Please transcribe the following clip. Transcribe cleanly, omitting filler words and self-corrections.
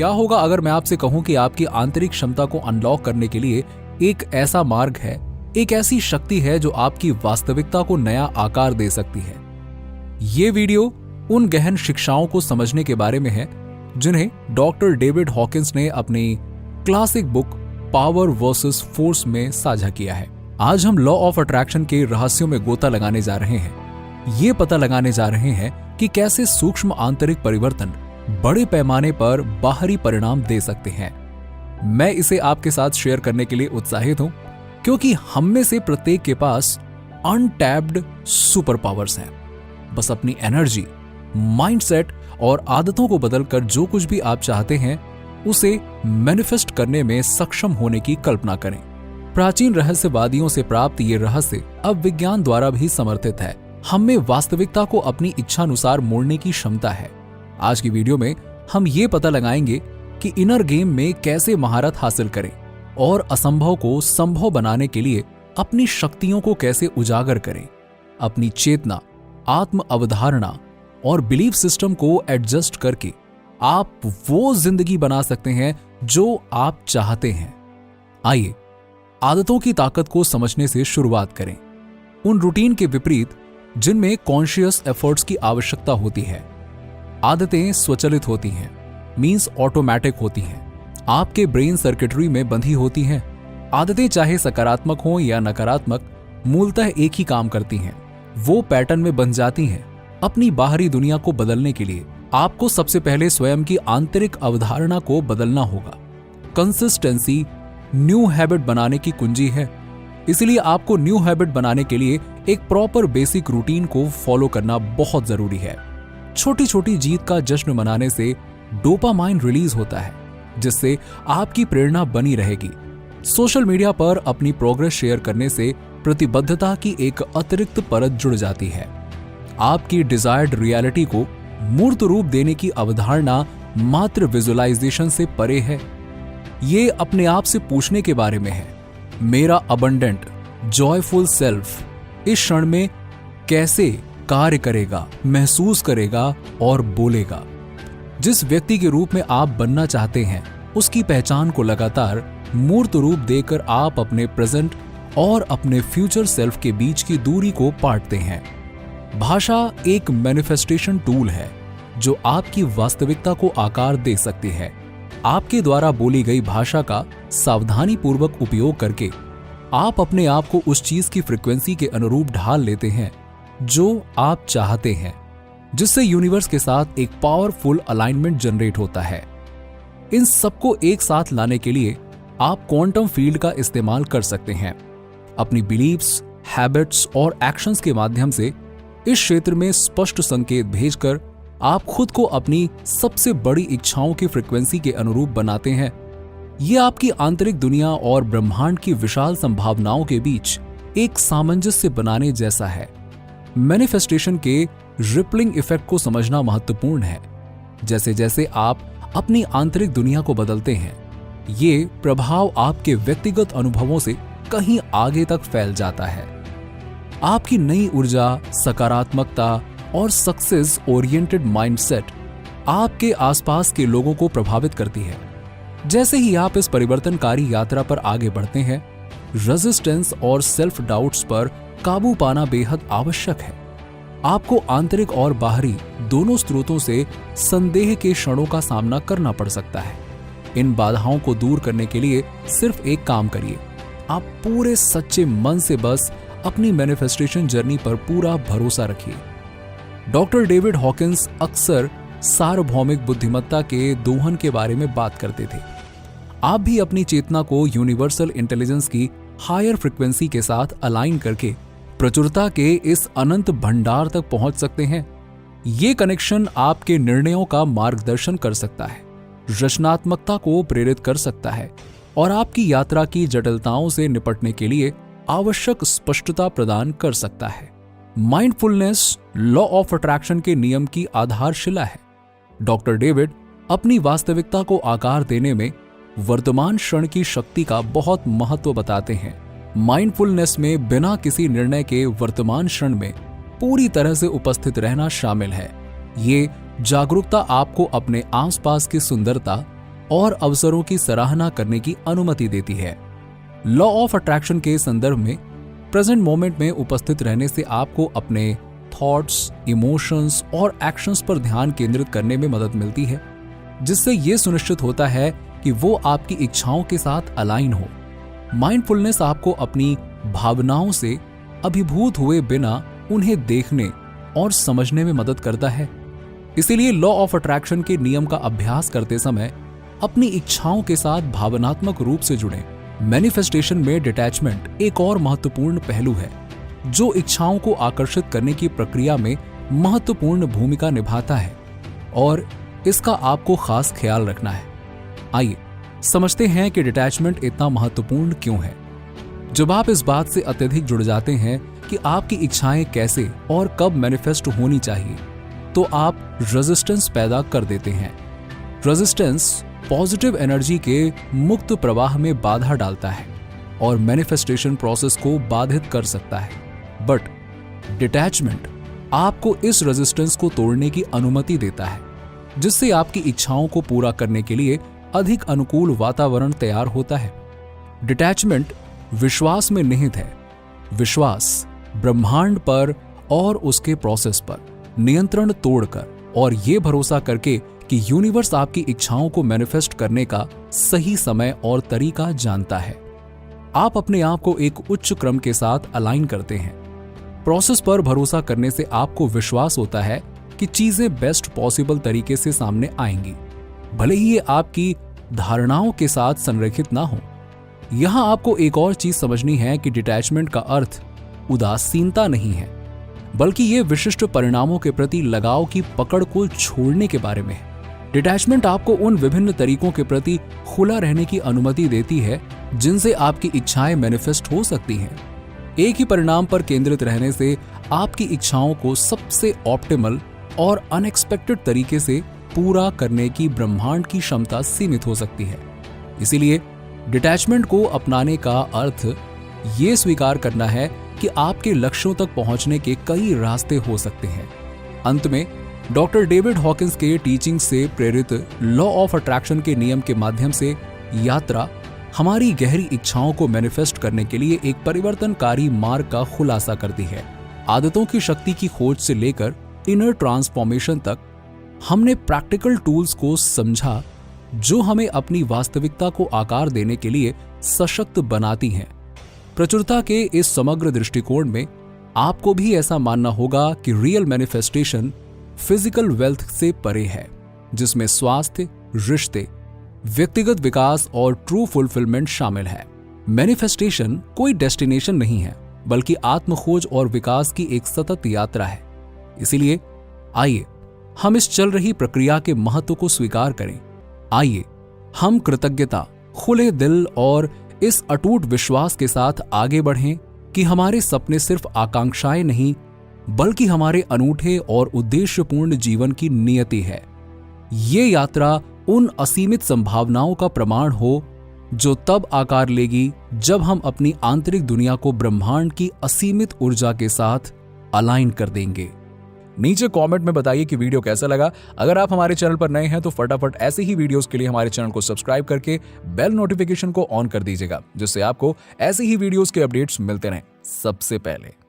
क्या होगा अगर मैं आपसे कहूं कि आपकी आंतरिक क्षमता को अनलॉक करने के लिए एक ऐसा मार्ग है, एक ऐसी शक्ति है जो आपकी वास्तविकता को नया आकार दे सकती है। ये वीडियो उन गहन शिक्षाओं को समझने के बारे में है जिन्हें डॉक्टर डेविड हॉकिंस ने अपनी classic book power versus force में साझा किया है। आज हम लॉ ऑफ अट्रैक्शन के रहस्यों में गोता लगाने जा रहे हैं। ये पता लगाने जा रहे हैं कि कैसे सूक्ष्म आंतरिक परिवर्तन बड़े पैमाने पर बाहरी परिणाम दे सकते हैं। मैं इसे आपके साथ शेयर करने के लिए उत्साहित हूं क्योंकि हम में से प्रत्येक के पास अनटैप्ड सुपर पावर्स हैं। बस अपनी एनर्जी, माइंडसेट और आदतों को बदलकर जो कुछ भी आप चाहते हैं उसे मैनिफेस्ट करने में सक्षम होने की कल्पना करें। प्राचीन रहस्यवादियों से प्राप्त ये रहस्य अब विज्ञान द्वारा भी समर्थित है। हम में वास्तविकता को अपनी इच्छानुसार मोड़ने की क्षमता है। आज की वीडियो में हम ये पता लगाएंगे कि इनर गेम में कैसे महारत हासिल करें और असंभव को संभव बनाने के लिए अपनी शक्तियों को कैसे उजागर करें। अपनी चेतना, आत्म अवधारणा और बिलीफ सिस्टम को एडजस्ट करके आप वो जिंदगी बना सकते हैं जो आप चाहते हैं। आइए आदतों की ताकत को समझने से शुरुआत करें। उन रूटीन के विपरीत जिनमें कॉन्शियस एफर्ट्स की आवश्यकता होती है। आदतें स्वचालित होती हैं, मींस ऑटोमेटिक होती हैं, आपके ब्रेन सर्किटरी में बंधी होती हैं। आदतें चाहे सकारात्मक हों या नकारात्मक, मूलतः एक ही काम करती हैं, वो पैटर्न में बन जाती हैं। अपनी बाहरी दुनिया को बदलने के लिए आपको सबसे पहले स्वयं की आंतरिक अवधारणा को बदलना होगा। कंसिस्टेंसी न्यू हैबिट बनाने की कुंजी है। इसलिए आपको न्यू हैबिट बनाने के लिए एक प्रॉपर बेसिक रूटीन को फॉलो करना बहुत जरूरी है। छोटी छोटी जीत का जश्न मनाने से डोपामाइन रिलीज होता है, जिससे आपकी प्रेरणा बनी रहेगी। सोशल मीडिया पर अपनी प्रोग्रेस शेयर करने से प्रतिबद्धता की एक अतिरिक्त परत जुड़ जाती है। आपकी डिजायर्ड रियलिटी को मूर्त रूप देने की अवधारणा मात्र विजुअलाइजेशन से परे है। ये अपने आप से पूछने के बारे में है, मेरा अबंडेंट जॉयफुल सेल्फ इस क्षण में कैसे कार्य करेगा, महसूस करेगा और बोलेगा। जिस व्यक्ति के रूप में आप बनना चाहते हैं उसकी पहचान को लगातार मूर्त रूप देकर आप अपने प्रेजेंट और अपने फ्यूचर सेल्फ के बीच की दूरी को पाटते हैं। भाषा एक मैनिफेस्टेशन टूल है जो आपकी वास्तविकता को आकार दे सकती है। आपके द्वारा बोली गई भाषा का सावधानी पूर्वक उपयोग करके आप अपने आप को उस चीज की फ्रीक्वेंसी के अनुरूप ढाल लेते हैं जो आप चाहते हैं, जिससे यूनिवर्स के साथ एक पावरफुल अलाइनमेंट जनरेट होता है। इन सबको एक साथ लाने के लिए आप क्वांटम फील्ड का इस्तेमाल कर सकते हैं। अपनी बिलीव्स, हैबिट्स और एक्शंस के माध्यम से इस क्षेत्र में स्पष्ट संकेत भेजकर आप खुद को अपनी सबसे बड़ी इच्छाओं की फ्रीक्वेंसी के अनुरूप बनाते हैं। ये आपकी आंतरिक दुनिया और ब्रह्मांड की विशाल संभावनाओं के बीच एक सामंजस्य बनाने जैसा है। मैनिफेस्टेशन के रिपलिंग इफेक्ट को समझना महत्वपूर्ण है। जैसे जैसे आप अपनी आंतरिक दुनिया को बदलते हैं, ये प्रभाव आपके व्यक्तिगत अनुभवों से कहीं आगे तक फैल जाता है। आपकी नई ऊर्जा, सकारात्मकता और सक्सेस ओरिएंटेड माइंडसेट आपके आसपास के लोगों को प्रभावित करती है। जैसे ही आप इस परिवर्तनकारी यात्रा पर आगे बढ़ते हैं, रेजिस्टेंस और सेल्फ डाउट्स पर काबू पाना बेहद आवश्यक है। आपको आंतरिक और बाहरी दोनों स्रोतों से संदेह के क्षणों का सामना करना पड़ सकता है। इन बाधाओं को दूर करने के लिए सिर्फ एक काम करिए, आप पूरे सच्चे मन से बस अपनी मैनिफेस्टेशन जर्नी पर पूरा भरोसा रखिए। डॉक्टर डेविड हॉकिंस अक्सर सार्वभौमिक बुद्धिमत्ता के दोहन के बारे में बात करते थे। आप भी अपनी चेतना को यूनिवर्सल इंटेलिजेंस की हायर फ्रीक्वेंसी के साथ अलाइन करके प्रचुरता के इस अनंत भंडार तक पहुंच सकते हैं। ये कनेक्शन आपके निर्णयों का मार्गदर्शन कर सकता है, रचनात्मकता को प्रेरित कर सकता है और आपकी यात्रा की जटिलताओं से निपटने के लिए आवश्यक स्पष्टता प्रदान कर सकता है। माइंडफुलनेस लॉ ऑफ अट्रैक्शन के नियम की आधारशिला है। डॉक्टर डेविड अपनी वास्तविकता को आकार देने में वर्तमान क्षण की शक्ति का बहुत महत्व बताते हैं। माइंडफुलनेस में बिना किसी निर्णय के वर्तमान क्षण में पूरी तरह से उपस्थित रहना शामिल है। ये जागरूकता आपको अपने आसपास की सुंदरता, और अवसरों की सराहना करने की अनुमति देती है। लॉ ऑफ अट्रैक्शन के संदर्भ में प्रेजेंट मोमेंट में उपस्थित रहने से आपको अपने थॉट्स, इमोशंस और एक्शंस पर ध्यान केंद्रित करने में मदद मिलती है, जिससे यह सुनिश्चित होता है कि वो आपकी इच्छाओं के साथ अलाइन हो। माइंडफुलनेस आपको अपनी भावनाओं से अभिभूत हुए बिना उन्हें देखने और समझने में मदद करता है। इसीलिए लॉ ऑफ अट्रैक्शन के नियम का अभ्यास करते समय अपनी इच्छाओं के साथ भावनात्मक रूप से जुड़ें। मैनिफेस्टेशन में डिटैचमेंट एक और महत्वपूर्ण पहलू है, जो इच्छाओं को आकर्षित करने की प्रक्रिया में महत्वपूर्ण भूमिका निभाता है और इसका आपको खास ख्याल रखना है। आइए समझते हैं कि डिटैचमेंट इतना महत्वपूर्ण क्यों है। जब आप इस बात से अत्यधिक जुड़ जाते हैं कि आपकी इच्छाएं कैसे और कब मैनिफेस्ट होनी चाहिए, तो आप रेजिस्टेंस पैदा कर देते हैं। रेजिस्टेंस पॉजिटिव एनर्जी के मुक्त प्रवाह में बाधा डालता है और मैनिफेस्टेशन प्रोसेस को बाधित कर सकता है। बट डिटैचमेंट आपको इस रेजिस्टेंस को तोड़ने की अनुमति देता है, जिससे आपकी इच्छाओं को पूरा करने के लिए अधिक अनुकूल वातावरण तैयार होता है। डिटैचमेंट विश्वास में निहित है। विश्वास ब्रह्मांड पर और उसके प्रोसेस पर नियंत्रण तोड़कर और ये भरोसा करके कि यूनिवर्स आपकी इच्छाओं को मैनिफेस्ट करने का सही समय और तरीका जानता है। आप अपने आप को एक उच्च क्रम के साथ अलाइन करते हैं। प्रोसेस पर भरोसा करने से आपको विश्वास होता है कि चीजें बेस्ट पॉसिबल तरीके से सामने आएंगी, भले ही ये आपकी धारणाओं के साथ संरेखित ना हो। यहां आपको एक और चीज समझनी है कि डिटैचमेंट का अर्थ उदासीनता नहीं है, बल्कि ये विशिष्ट परिणामों के प्रति लगाव की पकड़ को छोड़ने के बारे में है। डिटैचमेंट आपको उन विभिन्न तरीकों के प्रति खुला रहने की अनुमति देती है जिनसे आपकी इच्छाएं मैनिफेस्ट हो सकती हैं। एक ही परिणाम पर केंद्रित रहने से आपकी इच्छाओं को सबसे ऑप्टिमल और अनएक्सपेक्टेड तरीके से पूरा करने की ब्रह्मांड की क्षमता सीमित हो सकती है। इसीलिए डिटैचमेंट को अपनाने का अर्थ ये स्वीकार करना है कि आपके लक्ष्यों तक पहुंचने के कई रास्ते हो सकते हैं। अंत में डॉक्टर डेविड हॉकिंस के टीचिंग से प्रेरित लॉ ऑफ अट्रैक्शन के नियम के माध्यम से यात्रा हमारी गहरी इच्छाओं को मैनिफेस्ट करने के लिए एक परिवर्तनकारी मार्ग का खुलासा करती है। आदतों की शक्ति की खोज से लेकर इनर ट्रांसफॉर्मेशन तक हमने प्रैक्टिकल टूल्स को समझा, जो हमें अपनी वास्तविकता को आकार देने के लिए सशक्त बनाती हैं। प्रचुरता के इस समग्र दृष्टिकोण में आपको भी ऐसा मानना होगा कि रियल मैनिफेस्टेशन फिजिकल वेल्थ से परे है, जिसमें स्वास्थ्य, रिश्ते, व्यक्तिगत विकास और ट्रू फुलफिलमेंट शामिल है। मैनिफेस्टेशन कोई डेस्टिनेशन नहीं है, बल्कि आत्मखोज और विकास की एक सतत यात्रा है। इसीलिए आइए हम इस चल रही प्रक्रिया के महत्व को स्वीकार करें। आइए हम कृतज्ञता, खुले दिल और इस अटूट विश्वास के साथ आगे बढ़ें कि हमारे सपने सिर्फ आकांक्षाएं नहीं, बल्कि हमारे अनूठे और उद्देश्यपूर्ण जीवन की नियति है। ये यात्रा उन असीमित संभावनाओं का प्रमाण हो जो तब आकार लेगी जब हम अपनी आंतरिक दुनिया को ब्रह्मांड की असीमित ऊर्जा के साथ अलाइन कर देंगे। नीचे कमेंट में बताइए कि वीडियो कैसा लगा। अगर आप हमारे चैनल पर नए हैं तो फटाफट ऐसे ही वीडियोस के लिए हमारे चैनल को सब्सक्राइब करके बेल नोटिफिकेशन को ऑन कर दीजिएगा, जिससे आपको ऐसे ही वीडियोस के अपडेट्स मिलते रहें सबसे पहले।